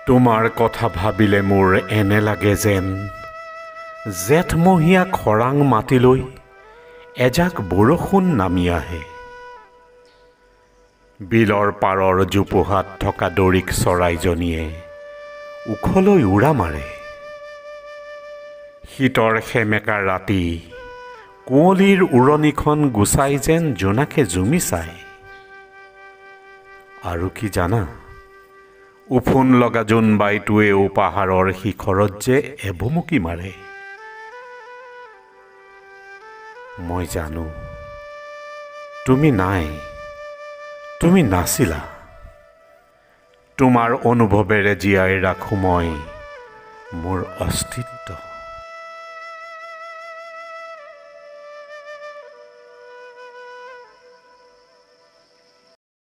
তোমাৰ কথা ভাবিলে মোৰ এনে লাগে যেন জেঠমহীয়া খৰাং মাটিলৈ এজাক বৰষুণ নামি আহে। বিলৰ পাৰৰ জোপোহাত থকা দৰিক চৰাইজনীয়ে উখলৈ উৰা মাৰে। শীতৰ সেমেকা ৰাতি কুঁৱলীৰ উৰণিখন গুচাই যেন জোনাকে জুমি চায়। আৰু কি জানা, উফোন লগা জোনবাইটোৱেও পাহাৰৰ শিখৰত যে এভুমুকি মাৰে। মই জানো তুমি নাই, তুমি নাছিলা। তোমাৰ অনুভৱেৰে জীয়াই ৰাখোঁ মই মোৰ অস্তিত্ব।